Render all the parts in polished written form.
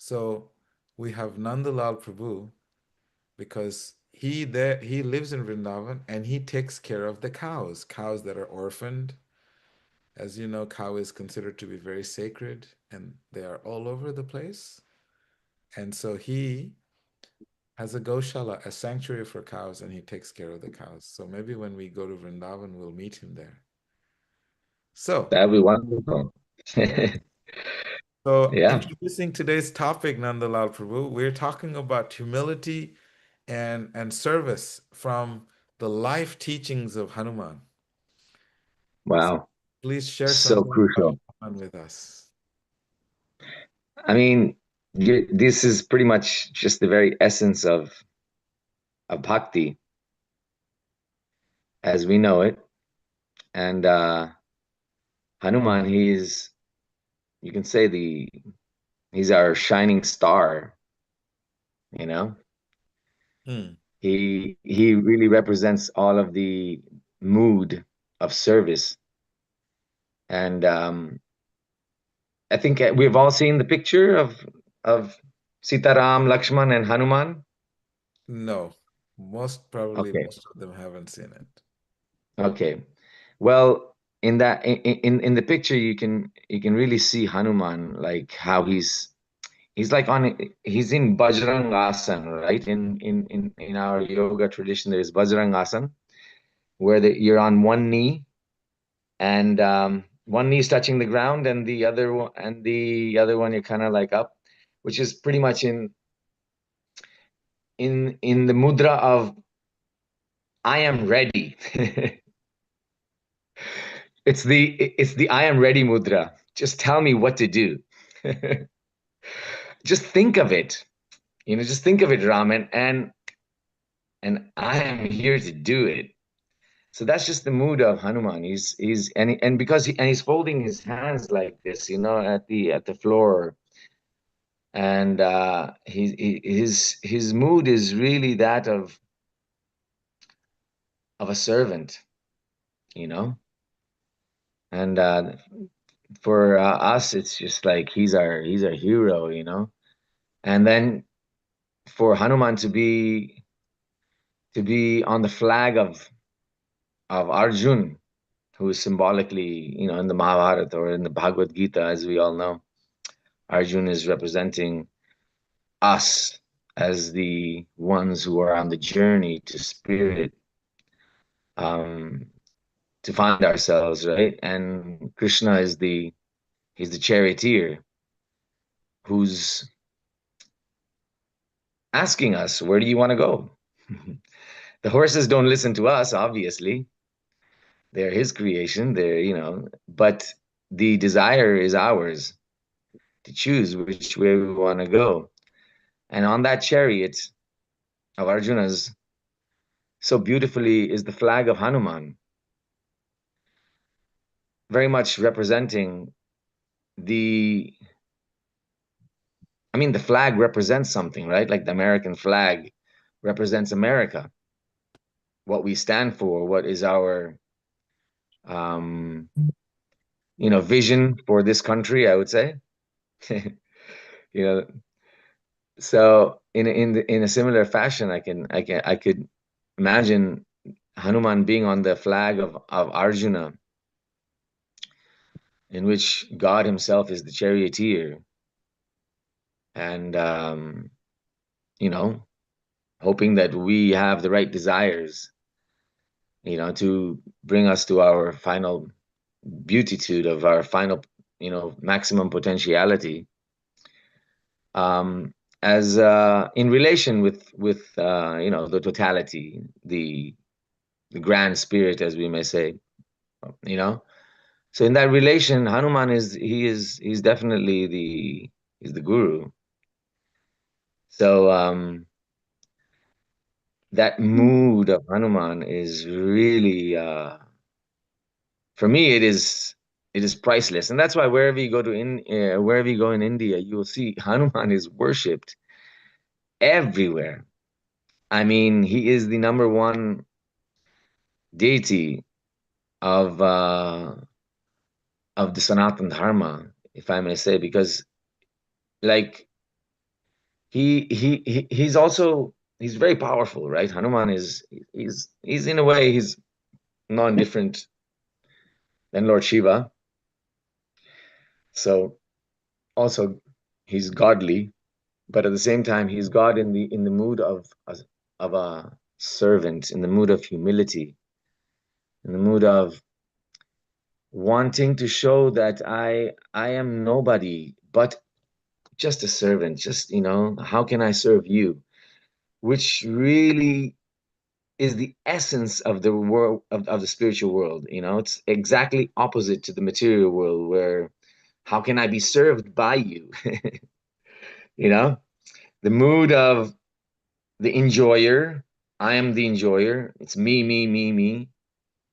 So we have Nandalal Prabhu because he lives in Vrindavan and he takes care of the cows that are orphaned. As you know, cow is considered to be very sacred and they are all over the place. And so he has a goshala, a sanctuary for cows, and he takes care of the cows. So maybe when we go to Vrindavan, we'll meet him there. So, That'd be wonderful. yeah. So, Yeah. introducing today's topic, Nandalal Prabhu, we're talking about humility and service from the life teachings of Hanuman. So Wow. please share So something about crucial. Hanuman with us. I mean, this is pretty much just the very essence of bhakti as we know it. And Hanuman, you can say he's our shining star, you know? Hmm. He really represents all of the mood of service. And I think we've all seen the picture of Sitaram, Lakshman, and Hanuman. No, most probably Okay. most of them haven't seen it. Okay. Well, in the picture you can really see Hanuman like how he's like he's in Bajrangasana, right? In our yoga tradition, there's Bajrangasana where you're on one knee and one knee's touching the ground and the other one you're kind of like up, which is pretty much in the mudra of I am ready. It's the I am ready mudra. Just tell me what to do. Just think of it. Just think of it, Raman, and I am here to do it. So that's just the mood of Hanuman. And because he's folding his hands like this, at the floor, and his mood is really that of a servant, you know. And for us, it's just like he's our hero. And then for Hanuman to be on the flag of Arjun, who is symbolically, in the Mahabharata or in the Bhagavad Gita, as we all know, Arjun is representing us as the ones who are on the journey to spirit, um, to find ourselves, right? And Krishna he's the charioteer who's asking us, where do you want to go? The horses don't listen to us, obviously. They're his creation. But the desire is ours to choose which way we want to go. And on that chariot of Arjuna's, so beautifully is the flag of Hanuman, very much representing the, I mean, the flag represents something, right? Like the American flag represents America, what we stand for, what is our, um, vision for this country, I would say. You know, so in a similar fashion, I could imagine Hanuman being on the flag of Arjuna, in which God himself is the charioteer, and you know, hoping that we have the right desires, to bring us to our final beautitude of our final, maximum potentiality. Um, as in relation with the totality, the grand spirit, as we may say, you know. So in that relation, Hanuman he's definitely he's the guru. So that mood of Hanuman is really, for me, it is priceless, and that's why wherever you go in India, you will see Hanuman is worshipped everywhere. I mean, he is the number one deity of uh, of the Sanatan Dharma, if I may say, because like he's also he's very powerful, right? Hanuman is he's in a way he's non-different than Lord Shiva. So also he's godly, but at the same time he's God in the mood of a servant, in the mood of humility, in the mood of wanting to show that I am nobody but just a servant. Just, how can I serve you? Which really is the essence of the world of the spiritual world. It's exactly opposite to the material world where how can I be served by you? You know, the mood of the enjoyer. I am the enjoyer. It's me, me, me, me.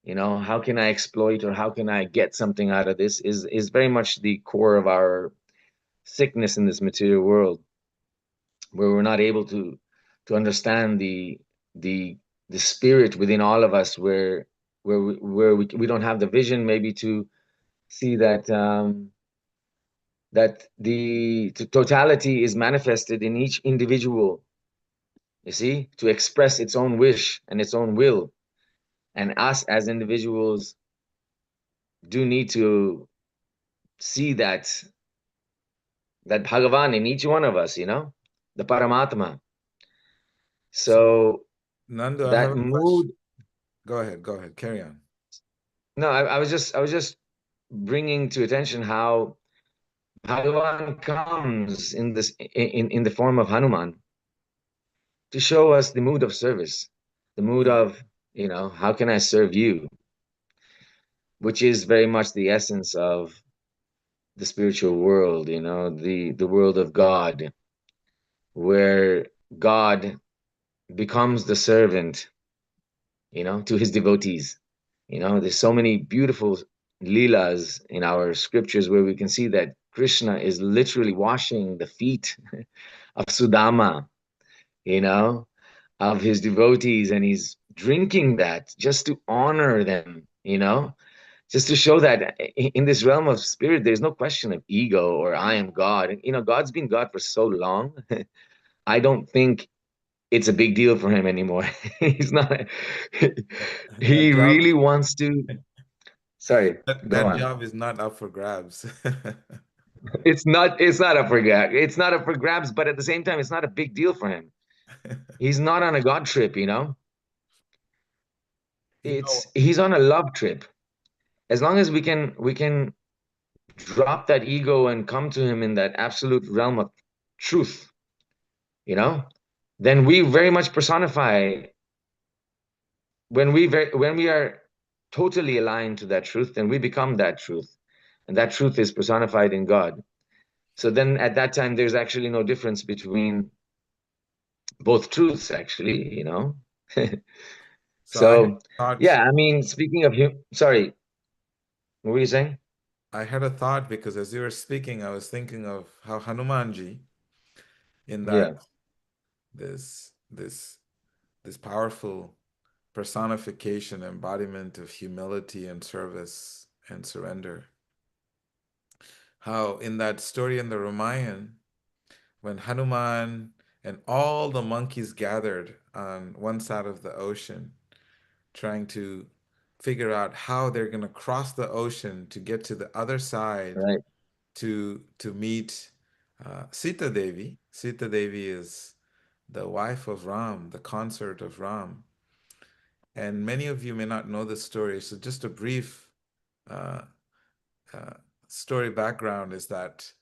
How can I exploit or how can I get something out of this is very much the core of our sickness in this material world, where we're not able to understand the the spirit within all of us, where we don't have the vision maybe to see that the totality is manifested in each individual, you see, to express its own wish and its own will. And us as individuals do need to see that Bhagavan in each one of us, the Paramatma. So, So Nandu, I have that a question. mood. Go ahead, carry on. No, I was just bringing to attention how Bhagavan comes in the form of Hanuman to show us the mood of service, the mood Mm. of, how can I serve you, which is very much the essence of the spiritual world, the world of God, where God becomes the servant, to his devotees. There's so many beautiful leelas in our scriptures where we can see that Krishna is literally washing the feet of Sudama, you know, of his devotees, and he's drinking that just to honor them, just to show that in this realm of spirit, there's no question of ego or I am God. God's been God for so long. I don't think it's a big deal for him anymore. He's not, That he job really wants to. Sorry, go that on. job is not up for grabs. It's not up for grabs. It's not up for grabs, but at the same time, it's not a big deal for him. He's not on a God trip. You know, He's on a love trip. As long as we can drop that ego and come to him in that absolute realm of truth, you know, then we very much personify when we are totally aligned to that truth, then we become that truth. And that truth is personified in God. So then at that time, there's actually no difference between both truths, actually. so So, thought yeah, I mean, speaking of him, sorry, what were you saying? I had a thought because as you were speaking, I was thinking of how Hanumanji, in that Yeah, this this this powerful personification, embodiment of humility and service and surrender. How in that story in the Ramayana, when Hanuman and all the monkeys gathered on one side of the ocean, trying to figure out how they're going to cross the ocean to get to the other side right, to meet Sita Devi. Sita Devi is the wife of Ram, the consort of Ram. And many of you may not know the story. So just a brief uh, uh, story background is that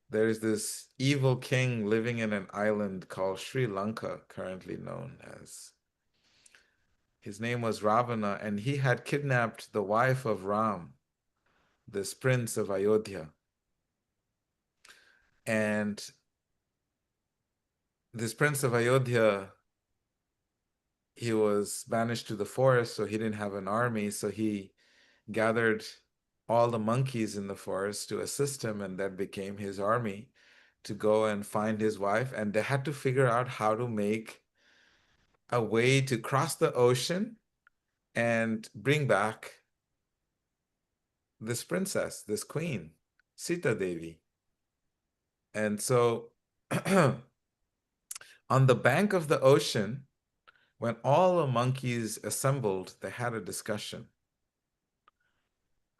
there is this evil king living in an island called Sri Lanka, currently known as. His name was Ravana, and he had kidnapped the wife of Ram, this prince of Ayodhya. And this prince of Ayodhya, he was banished to the forest, so he didn't have an army. So he gathered all the monkeys in the forest to assist him, and that became his army to go and find his wife. And they had to figure out how to make a way to cross the ocean and bring back this princess, this queen, Sita Devi. And so On the bank of the ocean, when all the monkeys assembled, they had a discussion.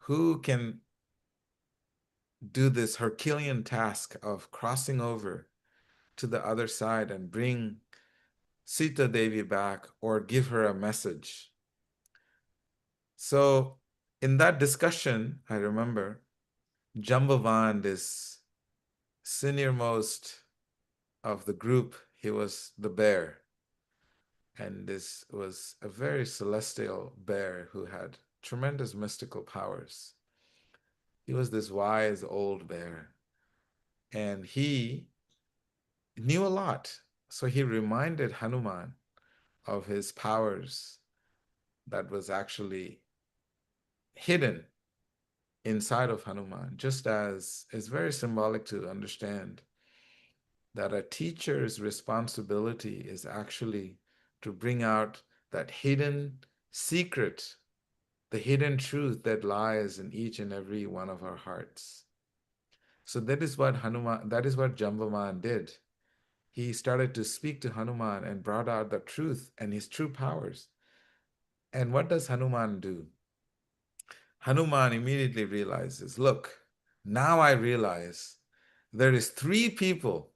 Who can do this Herculean task of crossing over to the other side and bring Sita Devi back or give her a message? So, in that discussion, I remember Jambavan, this senior-most of the group, he was the bear. And this was a very celestial bear who had tremendous mystical powers. He was this wise old bear, and he knew a lot. So he reminded Hanuman of his powers that was actually hidden inside of Hanuman, just as it's very symbolic to understand that a teacher's responsibility is actually to bring out that hidden secret, the hidden truth that lies in each and every one of our hearts. So that is what Jambavan did. He started to speak to Hanuman and brought out the truth and his true powers. And what does Hanuman do? Hanuman immediately realizes, look, now I realize there is three people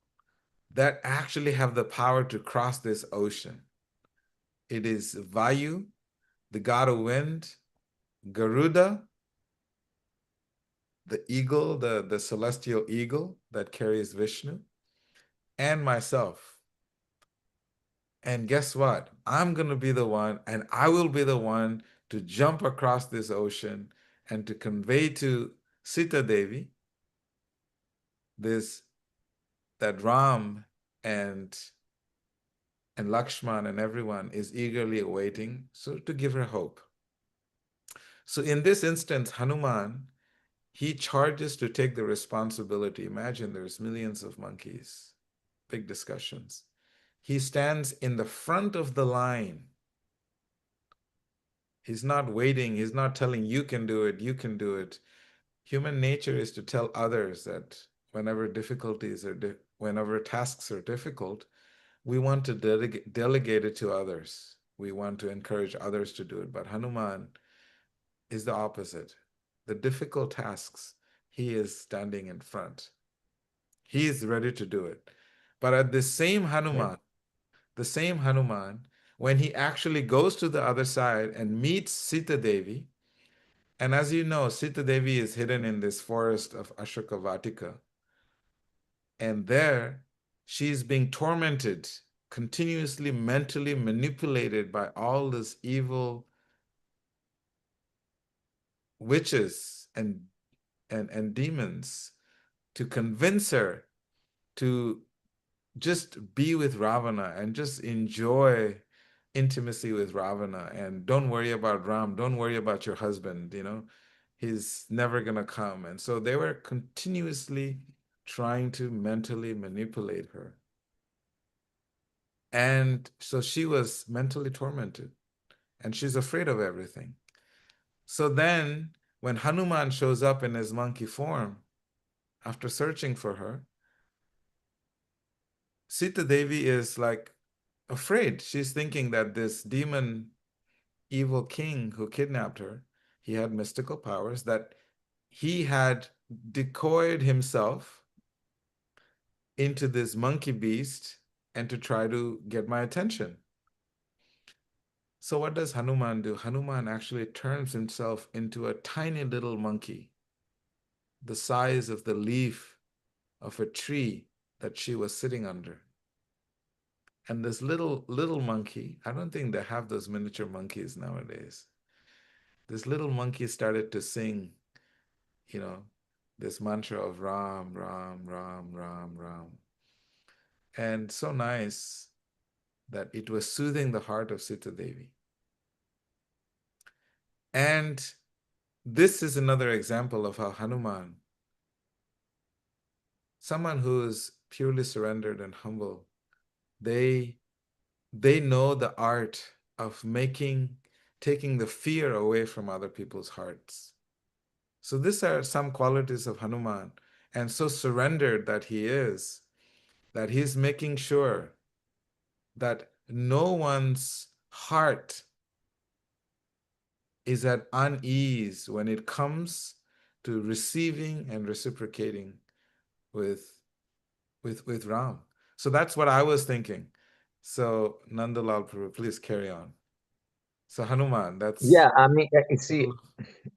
that actually have the power to cross this ocean. It is Vayu, the god of wind, Garuda, the eagle, the celestial eagle that carries Vishnu, and myself. And guess what? I'm going to be the one, and I will be the one to jump across this ocean and to convey to Sita Devi this that Ram and and Lakshman and everyone is eagerly awaiting, so to give her hope. So in this instance, Hanuman, he charges to take the responsibility. Imagine there's millions of monkeys, big discussions. He stands in the front of the line. He's not waiting. He's not telling you can do it, you can do it. Human nature is to tell others that whenever tasks are difficult, we want to delegate it to others. We want to encourage others to do it. But Hanuman is the opposite. The difficult tasks, he is standing in front. He is ready to do it. But at Okay. the same Hanuman, when he actually goes to the other side and meets Sita Devi, and as you know, Sita Devi is hidden in this forest of Ashokavatika, and there she's being tormented, continuously mentally manipulated by all these evil witches and demons to convince her to just be with Ravana and just enjoy intimacy with Ravana and don't worry about Ram, don't worry about your husband, he's never gonna come. And so they were continuously trying to mentally manipulate her. And so she was mentally tormented and she's afraid of everything. So then when Hanuman shows up in his monkey form, after searching for her, Sita Devi is like afraid. She's thinking that this demon, evil king who kidnapped her, he had mystical powers, that he had decoyed himself into this monkey beast and to try to get my attention. So what does Hanuman do? Hanuman actually turns himself into a tiny little monkey, the size of the leaf of a tree that she was sitting under. And this little monkey, I don't think they have those miniature monkeys nowadays. This little monkey started to sing, you know, this mantra of Ram, Ram, Ram, Ram, Ram. And so nice that it was soothing the heart of Sita Devi. And this is another example of how Hanuman, someone who is purely surrendered and humble, they they know the art of taking the fear away from other people's hearts. So these are some qualities of Hanuman, and so surrendered that he is, that he's making sure that no one's heart is at unease when it comes to receiving and reciprocating with with Ram. So that's what I was thinking. So Nandalal Prabhu, please carry on. So Hanuman, that's Yeah, I mean, you see,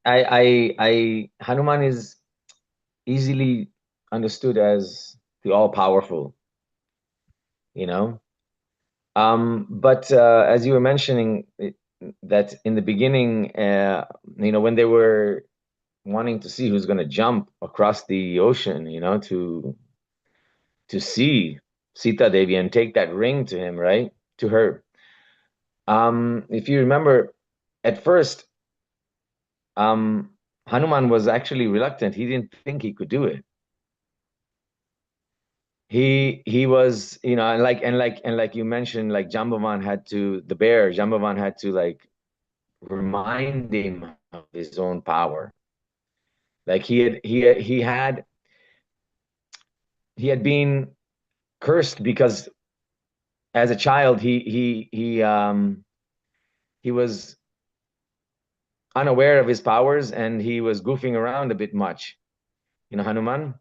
I Hanuman is easily understood as the all-powerful, you know. But as you were mentioning, that in the beginning, when they were wanting to see who's going to jump across the ocean, to see Sita Devi and take that ring to him, right? To her. If you remember, at first, um, Hanuman was actually reluctant. He didn't think he could do it. He was, and like you mentioned, like Jambavan had to the bear, Jambavan had to like remind him of his own power. Like he had been cursed because as a child he was unaware of his powers and he was goofing around a bit much, Hanuman.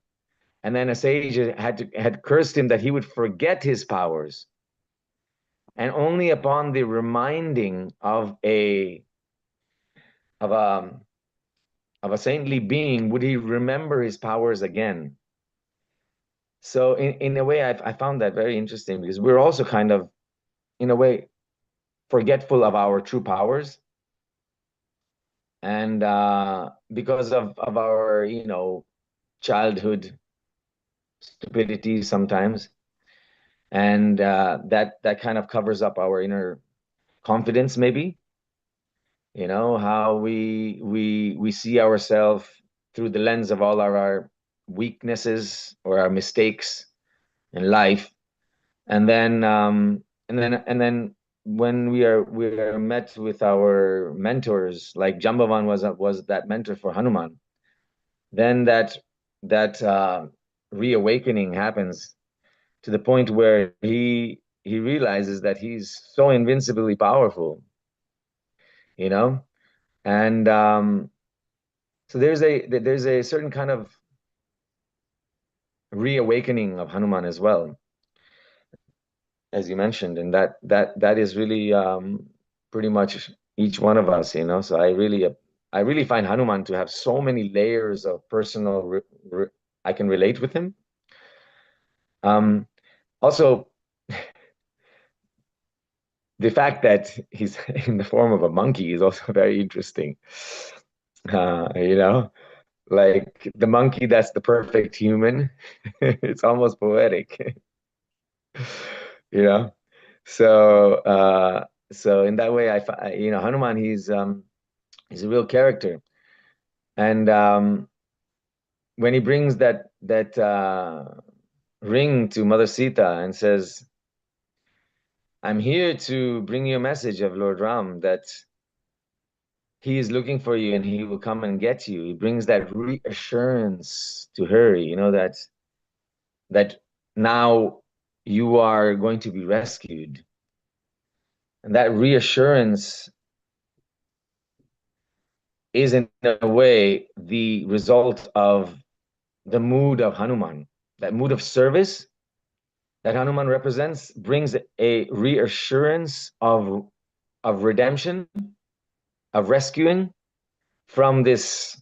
And then a sage had cursed him that he would forget his powers, and only upon the reminding of a of a saintly being would he remember his powers again. So in a way, I found that very interesting because we're also kind of, in a way, forgetful of our true powers, and because of our childhood stupidity sometimes, and that kind of covers up our inner confidence, maybe. How we see ourselves through the lens of all of our weaknesses or our mistakes in life, and then when we are met with our mentors, like Jambavan was that mentor for Hanuman, then that reawakening happens to the point where he realizes that he's so invincibly powerful, you know and so there's a certain kind of reawakening of Hanuman as well, as you mentioned, and that is really pretty much each one of us. So I really find Hanuman to have so many layers of personal I can relate with him. Also, the fact that he's in the form of a monkey is also very interesting. uh, you know like the monkey that's the perfect human. It's almost poetic. you know so in that way, Hanuman, he's a real character. And when he brings that ring to Mother Sita and says, "I'm here to bring you a message of Lord Ram, that he is looking for you and he will come and get you," he brings that reassurance to her, that now you are going to be rescued. And that reassurance is, in a way, the result of the mood of Hanuman. That mood of service that Hanuman represents brings a reassurance of redemption, of rescuing from this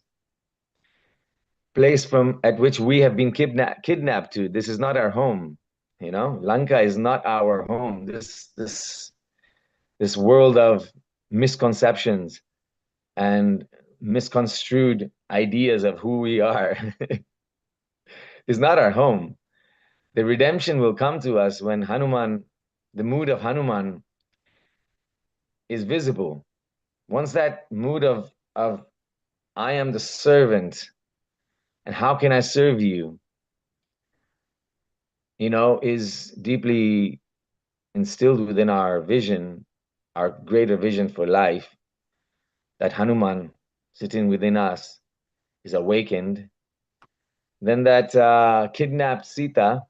place from at which we have been kidnapped to. This is not our home. Lanka is not our home. This world of misconceptions and misconstrued ideas of who we are is not our home. The redemption will come to us when the mood of Hanuman is visible. Once that mood of I am the servant and how can I serve you, is deeply instilled within our vision, our greater vision for life, that Hanuman sitting within us is awakened, then that kidnapped Sita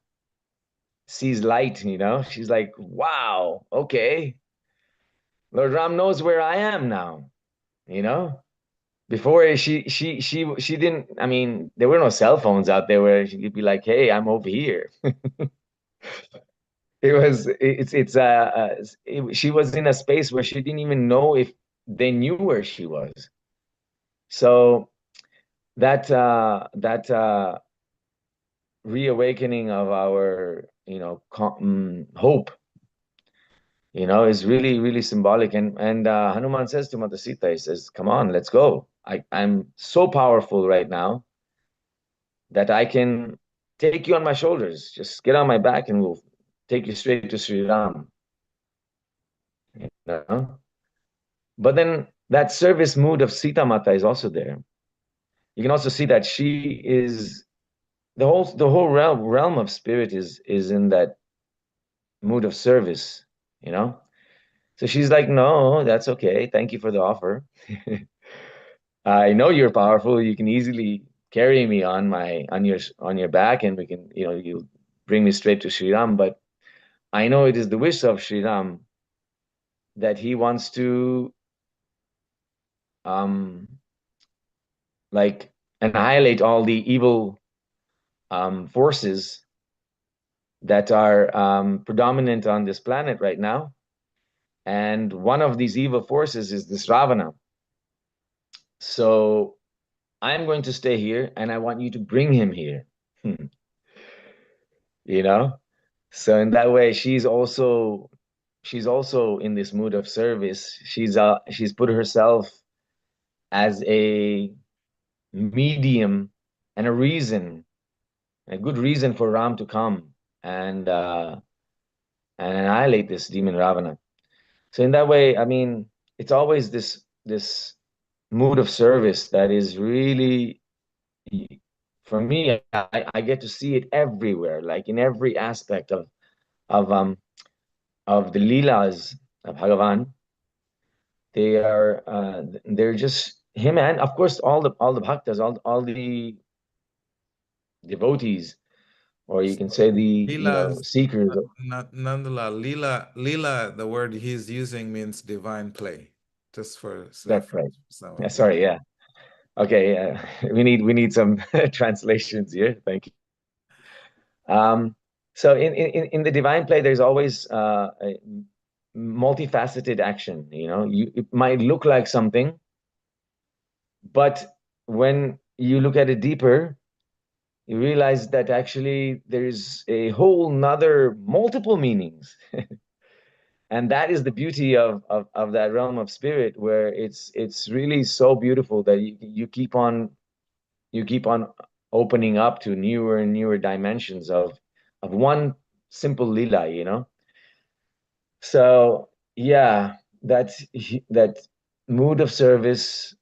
sees light, you know. She's like, wow, okay, Lord Ram knows where I am now, you know. Before she didn't. I mean, there were no cell phones out there where she could be like, hey, I'm over here. She was in a space where she didn't even know if they knew where she was. So that reawakening of our, hope, is really, really symbolic. And Hanuman says to Mata Sita, he says, "Come on, let's go. I'm so powerful right now that I can take you on my shoulders. Just get on my back, and we'll take you straight to Sri Ram." You know? But then that service mood of Sita Mata is also there. You can also see that she is the whole realm of spirit is in that mood of service, you know? So she's like, no, that's okay. Thank you for the offer. I know you're powerful. You can easily carry me on your back, and we can, you bring me straight to Sri Ram. But I know it is the wish of Sri Ram that he wants to um like annihilate all the evil forces that are predominant on this planet right now. And one of these evil forces is this Ravana. So I'm going to stay here, and I want you to bring him here. you know? So in that way, she's also in this mood of service. She's put herself as a medium and a good reason for Ram to come and uh, and annihilate this demon Ravana. So in that way, I mean, it's always this mood of service that is really, for me, I get to see it everywhere, like in every aspect of um of the Leelas of Bhagavan. They're just him, and of course all the bhaktas, all the devotees, or you can say the, Leela's seekers. Nandala. Leela, the word he's using means divine play. Just for That's reference right. for Yeah, someone. Yeah. sorry, yeah. Okay, yeah. We need some translations here. Thank you. Um, so in the divine play, there's always a multifaceted action. It might look like something, but when you look at it deeper, you realize that actually there's a whole nother multiple meanings. And that is the beauty of that realm of spirit, where it's really so beautiful that you keep on opening up to newer and newer dimensions of one simple lila. So yeah, that mood of service,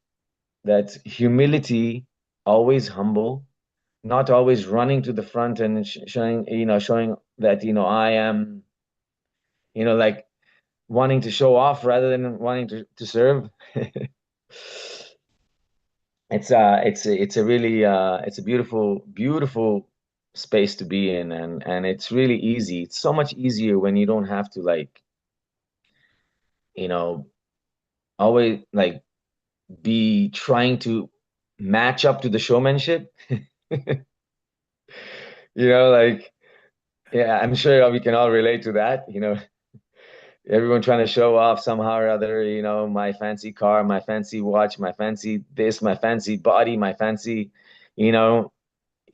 that humility, always humble, not always running to the front and showing that I am, like wanting to show off rather than wanting to serve. It's a really it's a beautiful, beautiful space to be in, and it's really easy. It's so much easier when you don't have to, like, you know always, like, be trying to match up to the showmanship. Like, yeah, I'm sure we can all relate to that. Everyone trying to show off somehow or other, my fancy car, my fancy watch, my fancy this, my fancy body, my fancy, you know,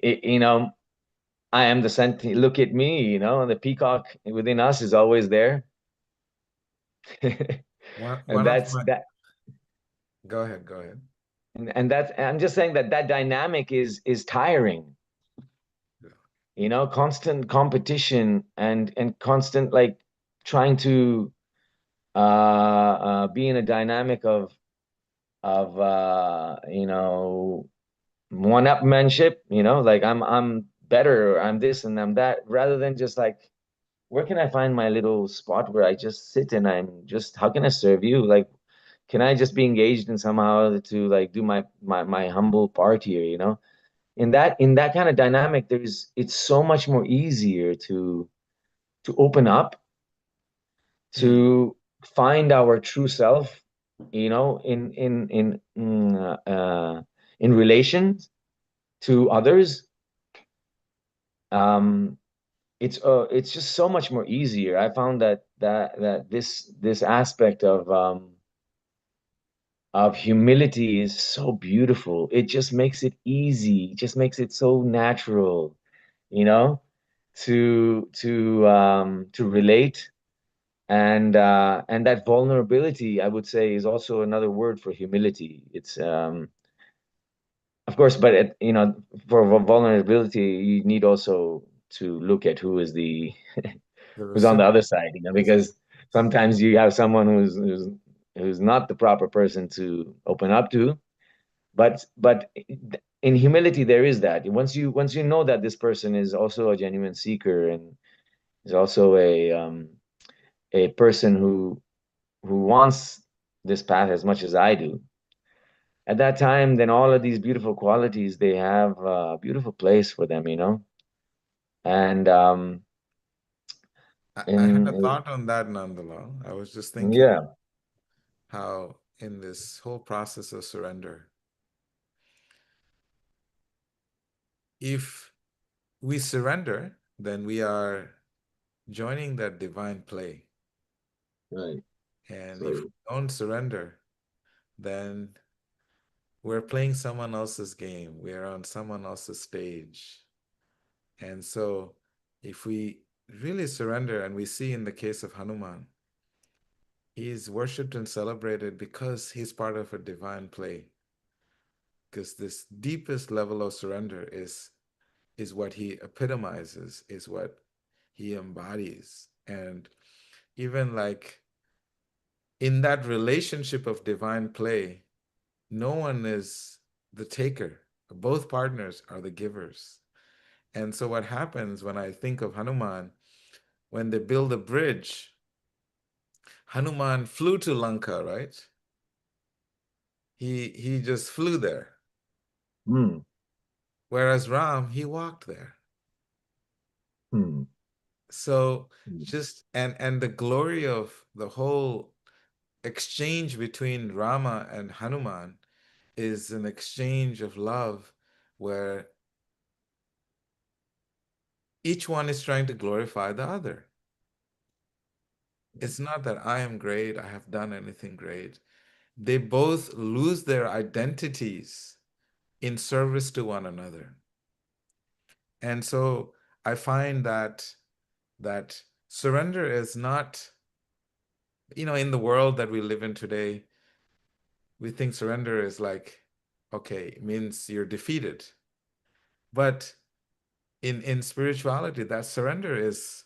it, you know, I am the cent. Look at me, and the peacock within us is always there. One And one of that's my that. Go ahead, go ahead. I'm just saying that dynamic is tiring. Yeah. Constant competition and constant, like, trying to be in a dynamic of one-upmanship, like I'm better, or I'm this and I'm that, rather than just like, where can I find my little spot where I just sit and I'm just, how can I serve you? Like, can I just be engaged in somehow to, like, do my humble part here, In that kind of dynamic, it's so much more easier to to open up, Mm. to find our true self, in relation to others. um it's just so much more easier. I found that this aspect of humility is so beautiful. It just makes it easy, just makes it so natural, you know, to relate. And that vulnerability, I would say, is also another word for humility. It's of course, but for vulnerability, you need also to look at The who's on the other reciprocal side, is because sometimes you have someone who's not the proper person to open up to. But in humility, there is that. Once you know that this person is also a genuine seeker, and is also a person who wants this path as much as I do, at that time, then all of these beautiful qualities, they have a beautiful place for them, and I had a in thought on that, Nandala. I was just thinking yeah, how in this whole process of surrender, if we surrender, then we are joining that divine play. right, And if so we don't surrender, then we're playing someone else's game. We're on someone else's stage. And so if we really surrender, and we see in the case of Hanuman, he's worshipped and celebrated because he's part of a divine play. Because this deepest level of surrender is what he epitomizes, is what he embodies. And even like in that relationship of divine play, no one is the taker. Both partners are the givers. And so what happens when I think of Hanuman, when they build a bridge, Hanuman flew to Lanka, right? He just flew there. hmm, Whereas Ram, he walked there. hmm, So hmm, just and the glory of the whole exchange between Rama and Hanuman is an exchange of love where each one is trying to glorify the other. It's not that I am great, I have done anything great. They both lose their identities in service to one another. And so I find that surrender is not, in the world that we live in today, we think surrender is like, okay, it means you're defeated. But in spirituality, that surrender is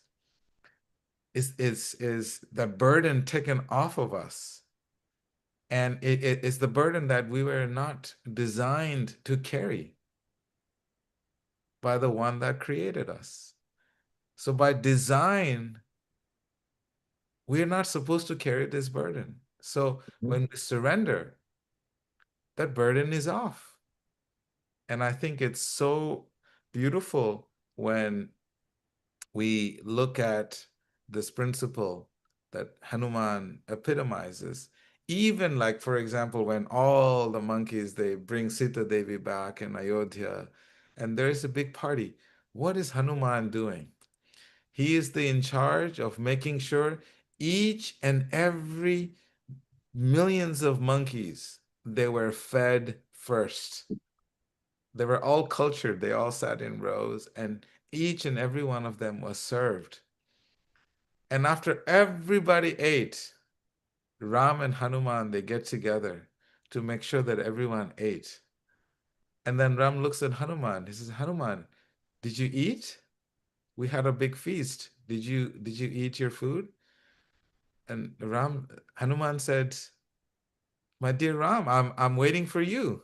the burden taken off of us. And it is the burden that we were not designed to carry by the one that created us. So by design, we're not supposed to carry this burden. So hmm, when we surrender, that burden is off. And I think it's so beautiful when we look at this principle that Hanuman epitomizes. Even like, for example, when all the monkeys, they bring Sita Devi back in Ayodhya, and there's a big party. What is Hanuman doing? He is the in charge of making sure each and every millions of monkeys, they were fed first. They were all cultured. They all sat in rows, and each and every one of them was served. And after everybody ate, Ram and Hanuman, they get together to make sure that everyone ate. And then Ram looks at Hanuman. He says, Hanuman, did you eat? We had a big feast. Did you eat your food? And Hanuman said, my dear Ram, I'm waiting for you.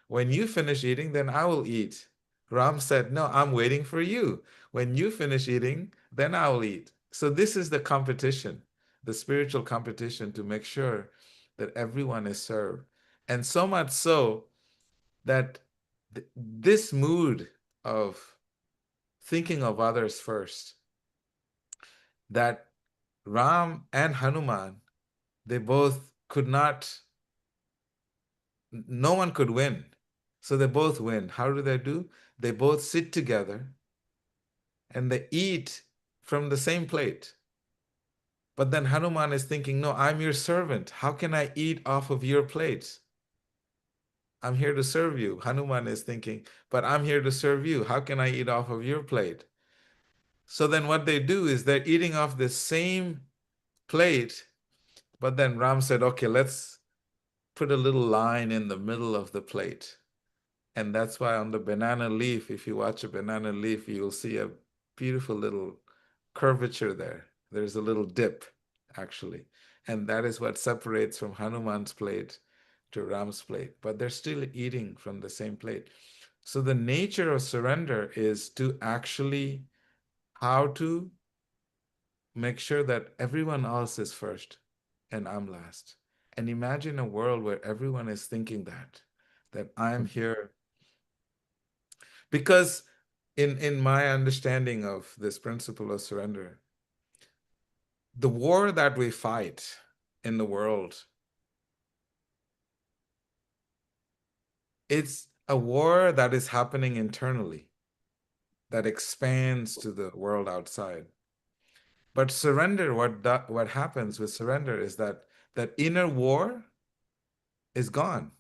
When you finish eating, then I will eat. Ram said, no, I'm waiting for you. When you finish eating, then I will eat. So this is the competition, the spiritual competition to make sure that everyone is served. And so much so that this mood of thinking of others first that Ram and Hanuman, they both could not, no one could win. So they both win. How do they do? They both sit together and they eat from the same plate. But then Hanuman is thinking, no, I'm your servant. How can I eat off of your plate? I'm here to serve you. Hanuman is thinking, but I'm here to serve you. How can I eat off of your plate? So then what they do is they're eating off the same plate, but then Ram said, okay, let's put a little line in the middle of the plate. And that's why on the banana leaf, if you watch a banana leaf, you'll see a beautiful little curvature there. There's a little dip, actually. And that is what separates from Hanuman's plate to Ram's plate. But they're still eating from the same plate. So the nature of surrender is to actually how to make sure that everyone else is first and I'm last. And imagine a world where everyone is thinking that I'm here because in my understanding of this principle of surrender, the war that we fight in the world, it's a war that is happening internally that expands to the world outside. But surrender, what happens with surrender is that inner war is gone.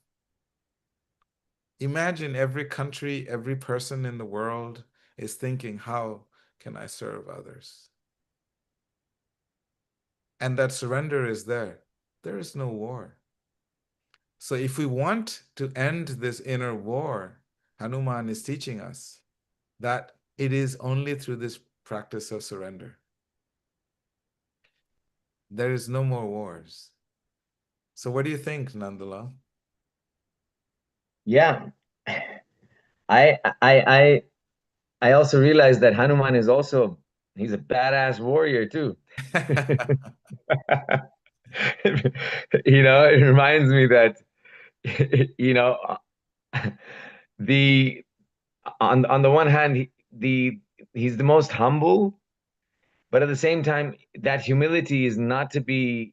Imagine every country, every person in the world is thinking, how can I serve others? And that surrender is there. There is no war. So if we want to end this inner war, Hanuman is teaching us that it is only through this practice of surrender. There is no more wars. So what do you think, Nandala? Yeah. I I I I also realized that Hanuman is also he's a badass warrior too. It reminds me that you know the on the one hand he's the most humble, but at the same time that humility is not to be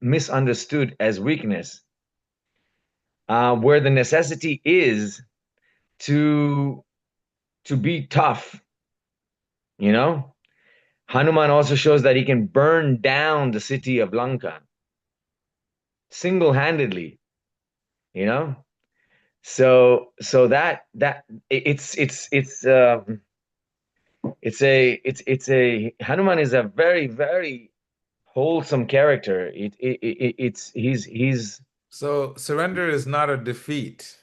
misunderstood as weakness, where the necessity is to to be tough, you know? Hanuman also shows that he can burn down the city of Lanka single-handedly, you know? So that it's a Hanuman is a very, very wholesome character. It's he's So surrender is not a defeat.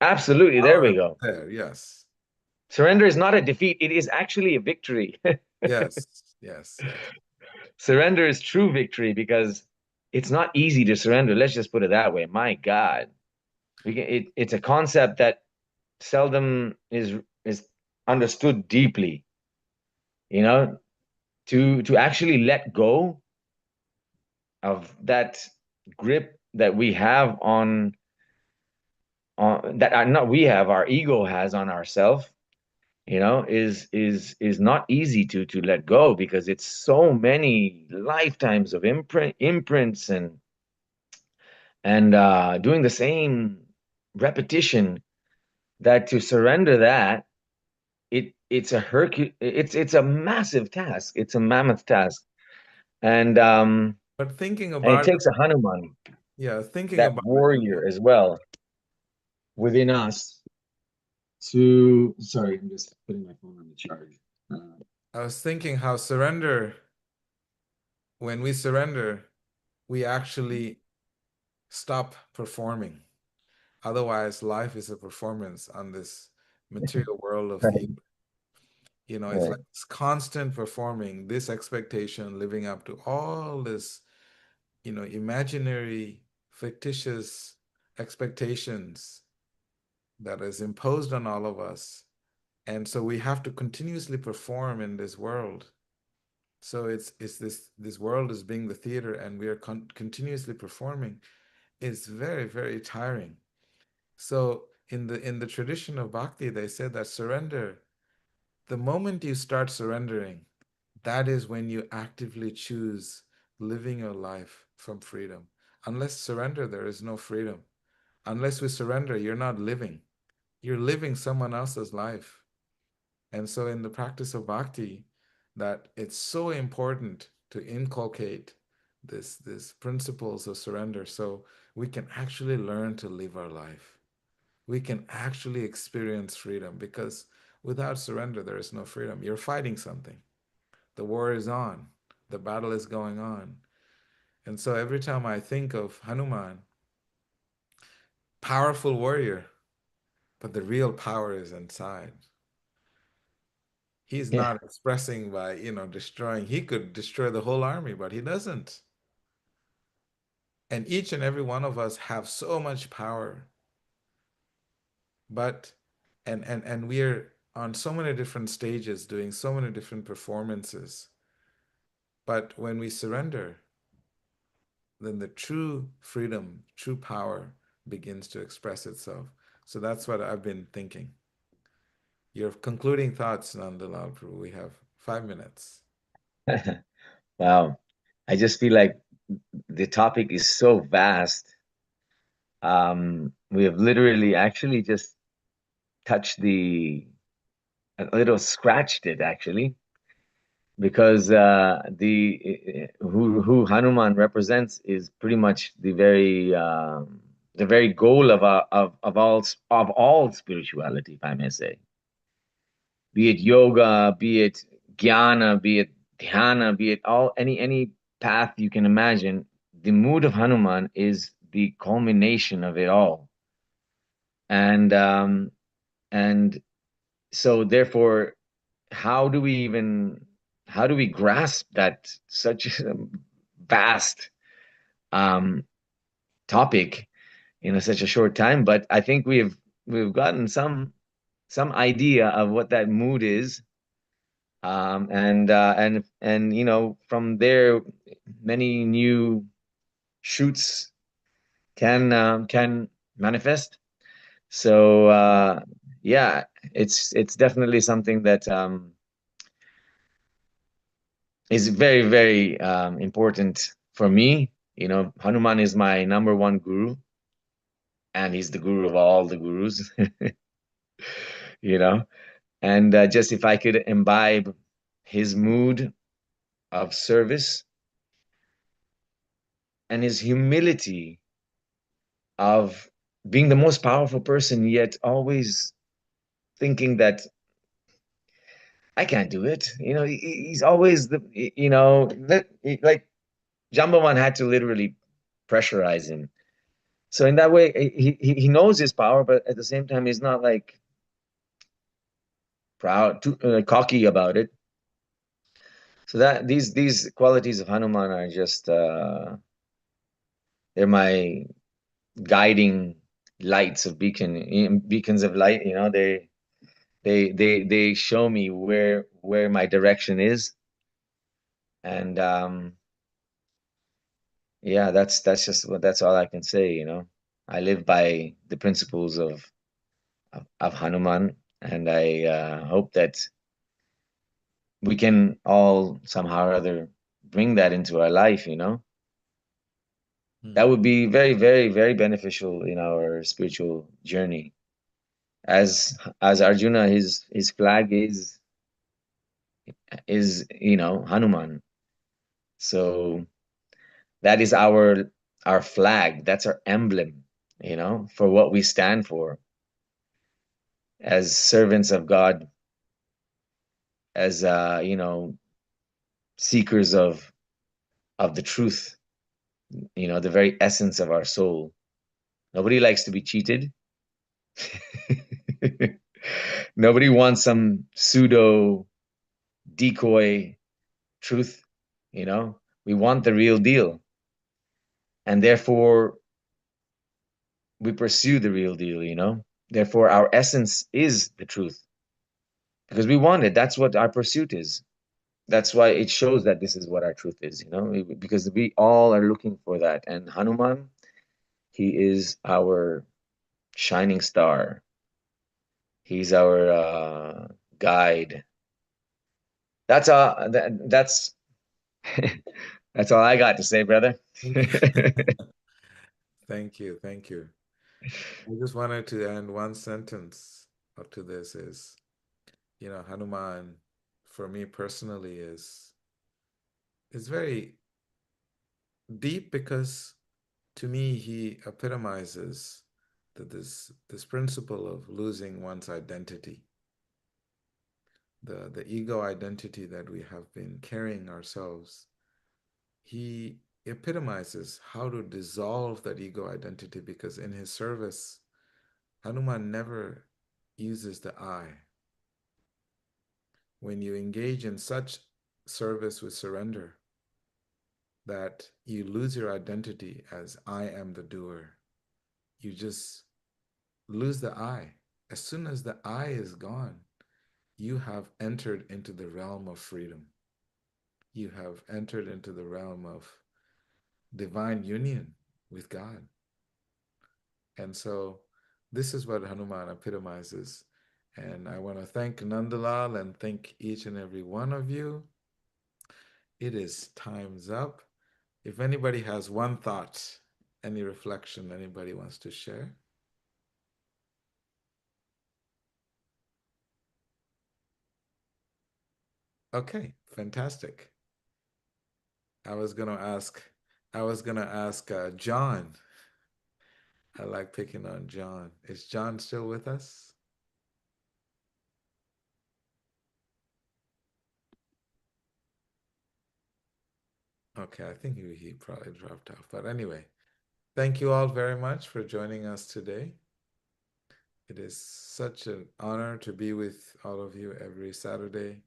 absolutely, there Power we is go. there, yes. Surrender is not a defeat, it is actually a victory. Yes, yes, yes. Surrender is true victory because it's not easy to surrender. Let's just put it that way. My God, it's a concept that seldom is understood deeply. You know, to actually let go of that grip that we have on that not we have our ego has on ourself. Is not easy to let go because it's so many lifetimes of imprints and doing the same repetition, that to surrender that it's a massive task. It's a mammoth task. And But thinking and it about takes a Hanuman, yeah, thinking that about it, warrior as well, within us to sorry, I'm just putting my phone on the charge. I was thinking how surrender, when we surrender, we actually stop performing. Otherwise, life is a performance on this material world of Right, theater. It's right. like this constant performing, this expectation, living up to all this, imaginary, fictitious expectations that is imposed on all of us. And so we have to continuously perform in this world. So it's this world is being the theater, and we are continuously performing. It's very, very tiring. So in the tradition of bhakti, they said that surrender, the moment you start surrendering, that is when you actively choose living your life from freedom. Unless surrender, there is no freedom. Unless we surrender, you're not living. You're living someone else's life. And so in the practice of bhakti, that it's so important to inculcate this principles of surrender so we can actually learn to live our life. We can actually experience freedom because without surrender, there is no freedom. You're fighting something. The war is on. The battle is going on. And so every time I think of Hanuman, powerful warrior, but the real power is inside. He's Yeah. not expressing by, destroying. He could destroy the whole army, but he doesn't. And each and every one of us have so much power, but and we're on so many different stages doing so many different performances. But when we surrender, then the true freedom, true power begins to express itself. So that's what I've been thinking. Your concluding thoughts, Nandalal Prabhu. We have 5 minutes. Wow. I just feel like the topic is so vast. We have literally actually just touched a little scratched it actually, because who Hanuman represents is pretty much the very goal of all spirituality, if I may say, be it yoga, be it jnana, be it dhyana, be it all any path you can imagine. The mood of Hanuman is the culmination of it all, and and so therefore, how do we even how do we grasp that such a vast um, topic in such a short time? But I think we've gotten some idea of what that mood is, and from there, many new shoots can manifest. So yeah, it's definitely something that is very, very important for me. Hanuman is my number one guru, and he's the guru of all the gurus, you know. And just if I could imbibe his mood of service and his humility of being the most powerful person, yet always thinking that I can't do it. He's always like Jambavan had to literally pressurize him. So in that way, he knows his power, but at the same time, he's not like proud, too cocky about it. So that these qualities of Hanuman are just they're my guiding lights of beacons of light. They show me where my direction is, and yeah, that's all I can say. I live by the principles of Hanuman, and I hope that we can all somehow or other bring that into our life. That Hmm. would be very, very, very beneficial in our spiritual journey. As Arjuna, his flag is Hanuman. So that is our flag. That's our emblem, for what we stand for as servants of God, as seekers of the truth, the very essence of our soul. Nobody likes to be cheated. Nobody wants some pseudo decoy truth, We want the real deal. And therefore, we pursue the real deal, Therefore, our essence is the truth because we want it. That's what our pursuit is. That's why it shows that this is what our truth is, because we all are looking for that. And Hanuman, he is our shining star. He's our guide. that's that's all I got to say, brother. Thank you. Thank you. Thank you. I just wanted to end one sentence up to this is, Hanuman, for me personally, is very deep because to me he epitomizes this principle of losing one's identity, the ego identity that we have been carrying ourselves. He epitomizes how to dissolve that ego identity because in his service, Hanuman never uses the I. When you engage in such service with surrender, that you lose your identity as I am the doer, you just lose the I. As soon as the I is gone, you have entered into the realm of freedom. You have entered into the realm of divine union with God. And so this is what Hanuman epitomizes. And I want to thank Nandalal and thank each and every one of you. It is time's up. If anybody has one thought, any reflection anybody wants to share. Okay, fantastic. I was gonna ask, I was gonna ask John. I like picking on John. Is John still with us? Okay, I think he probably dropped off. But anyway, thank you all very much for joining us today. It is such an honor to be with all of you every Saturday,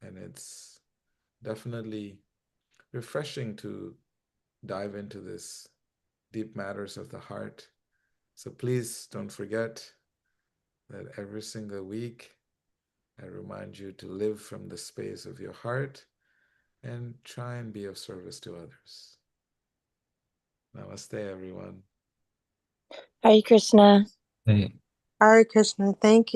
and it's definitely refreshing to dive into this deep matters of the heart. So please don't forget that every single week I remind you to live from the space of your heart and try and be of service to others. Namaste, everyone. Hare Krishna. Hey. Hare Krishna. Thank you.